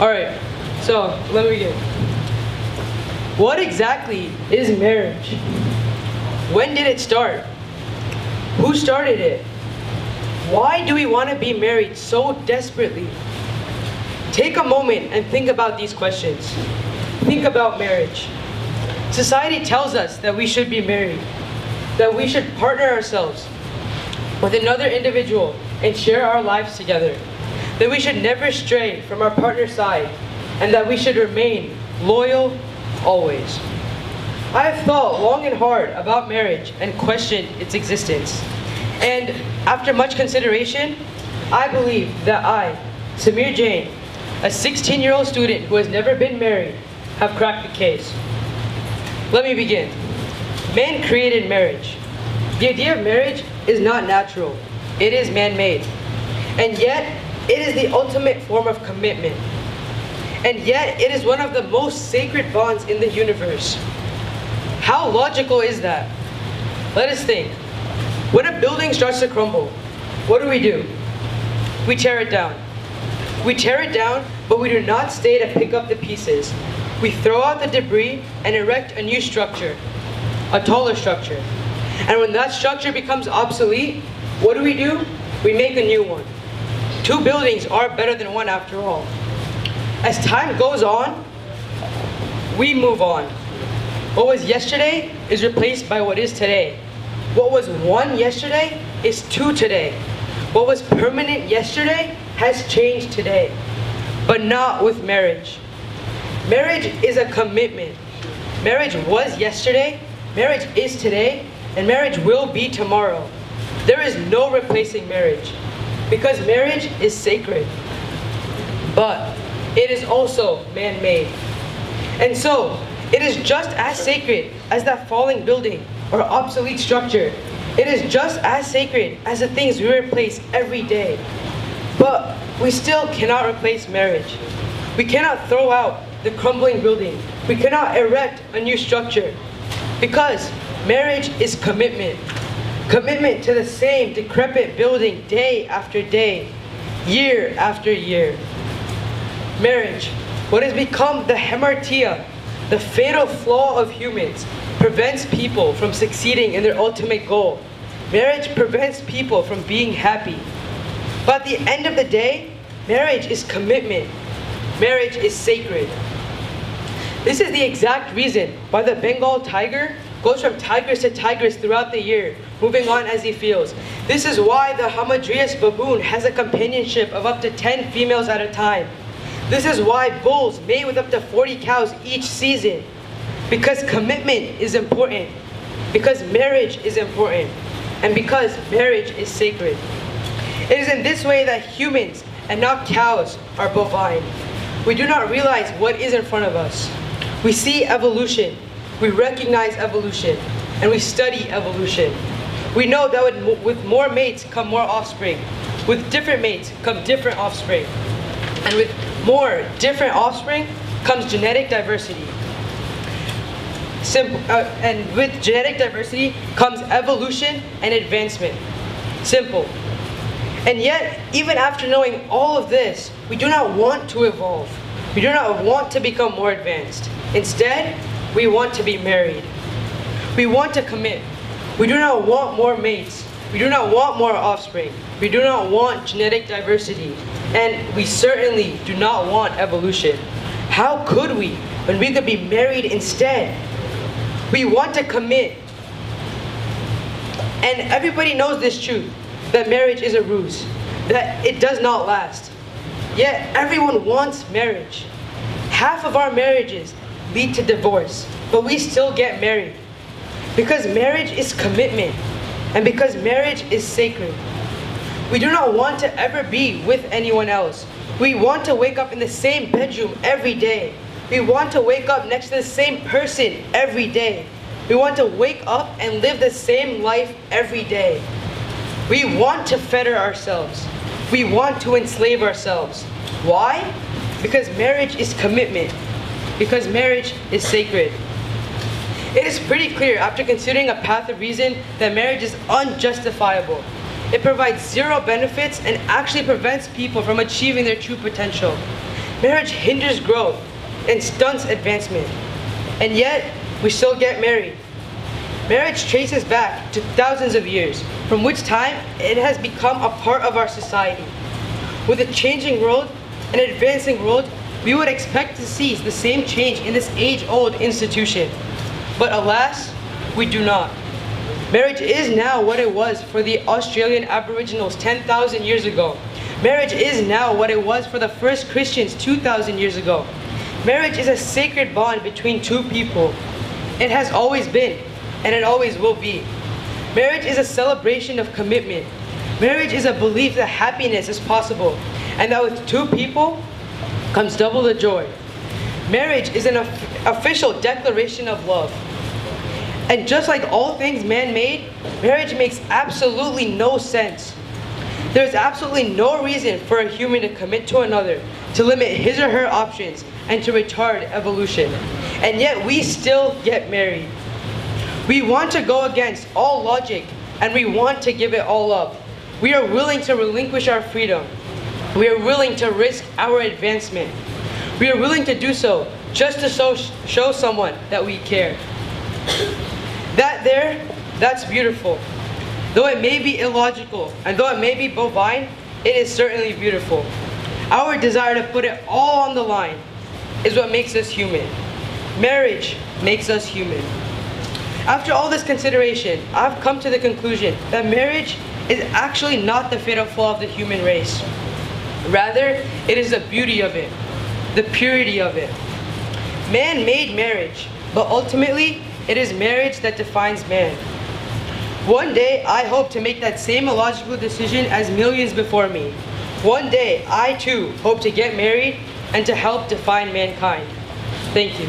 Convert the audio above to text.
Alright, so let me begin. What exactly is marriage? When did it start? Who started it? Why do we want to be married so desperately? Take a moment and think about these questions. Think about marriage. Society tells us that we should be married, that we should partner ourselves with another individual and share our lives together, that we should never stray from our partner's side, and that we should remain loyal always. I have thought long and hard about marriage and questioned its existence. And after much consideration, I believe that I, Samir Jain, a 16-year-old student who has never been married, have cracked the case. Let me begin. Man created marriage. The idea of marriage is not natural. It is man-made. And yet, it is the ultimate form of commitment. And yet, it is one of the most sacred bonds in the universe. How logical is that? Let us think. When a building starts to crumble, what do? We tear it down. We tear it down, but we do not stay to pick up the pieces. We throw out the debris and erect a new structure, a taller structure. And when that structure becomes obsolete, what do? We make a new one. Two buildings are better than one after all. As time goes on, we move on. What was yesterday is replaced by what is today. What was one yesterday is two today. What was permanent yesterday has changed today. But not with marriage. Marriage is a commitment. Marriage was yesterday, marriage is today, and marriage will be tomorrow. There is no replacing marriage, because marriage is sacred. But it is also man-made. And so, it is just as sacred as that falling building or obsolete structure. It is just as sacred as the things we replace every day. But we still cannot replace marriage. We cannot throw out the crumbling building. We cannot erect a new structure. Because marriage is commitment. Commitment to the same decrepit building day after day, year after year. Marriage, what has become the hamartia, the fatal flaw of humans, prevents people from succeeding in their ultimate goal. Marriage prevents people from being happy. But at the end of the day, marriage is commitment. Marriage is sacred. This is the exact reason why the Bengal tiger goes from tigress to tigress throughout the year, moving on as he feels. This is why the Hamadryas baboon has a companionship of up to 10 females at a time. This is why bulls mate with up to 40 cows each season. Because commitment is important. Because marriage is important. And because marriage is sacred. It is in this way that humans and not cows are bovine. We do not realize what is in front of us. We see evolution. We recognize evolution. And we study evolution. We know that with more mates come more offspring. With different mates come different offspring. And with more different offspring comes genetic diversity. And with genetic diversity comes evolution and advancement. Simple. And yet, even after knowing all of this, we do not want to evolve. We do not want to become more advanced. Instead, we want to be married. We want to commit. We do not want more mates. We do not want more offspring. We do not want genetic diversity. And we certainly do not want evolution. How could we, when we could be married instead? We want to commit. And everybody knows this truth, that marriage is a ruse, that it does not last. Yet everyone wants marriage. Half of our marriages lead to divorce, but we still get married. Because marriage is commitment, and because marriage is sacred. We do not want to ever be with anyone else. We want to wake up in the same bedroom every day. We want to wake up next to the same person every day. We want to wake up and live the same life every day. We want to fetter ourselves. We want to enslave ourselves. Why? Because marriage is commitment. Because marriage is sacred. It is pretty clear after considering a path of reason that marriage is unjustifiable. It provides zero benefits and actually prevents people from achieving their true potential. Marriage hinders growth and stunts advancement. And yet, we still get married. Marriage traces back to thousands of years, from which time it has become a part of our society. With a changing world and advancing world, we would expect to see the same change in this age-old institution. But alas, we do not. Marriage is now what it was for the Australian Aboriginals 10,000 years ago. Marriage is now what it was for the first Christians 2,000 years ago. Marriage is a sacred bond between two people. It has always been, and it always will be. Marriage is a celebration of commitment. Marriage is a belief that happiness is possible, and that with two people comes double the joy. Marriage is an official declaration of love. And just like all things man-made, marriage makes absolutely no sense. There's absolutely no reason for a human to commit to another, to limit his or her options, and to retard evolution. And yet we still get married. We want to go against all logic, and we want to give it all up. We are willing to relinquish our freedom. We are willing to risk our advancement. We are willing to do so just to show someone that we care. That's beautiful. Though it may be illogical, and though it may be bovine, it is certainly beautiful. Our desire to put it all on the line is what makes us human. Marriage makes us human. After all this consideration, I've come to the conclusion that marriage is actually not the fatal flaw of the human race. Rather, it is the beauty of it, the purity of it. Man made marriage, but ultimately, it is marriage that defines man. One day, I hope to make that same illogical decision as millions before me. One day, I too hope to get married and to help define mankind. Thank you.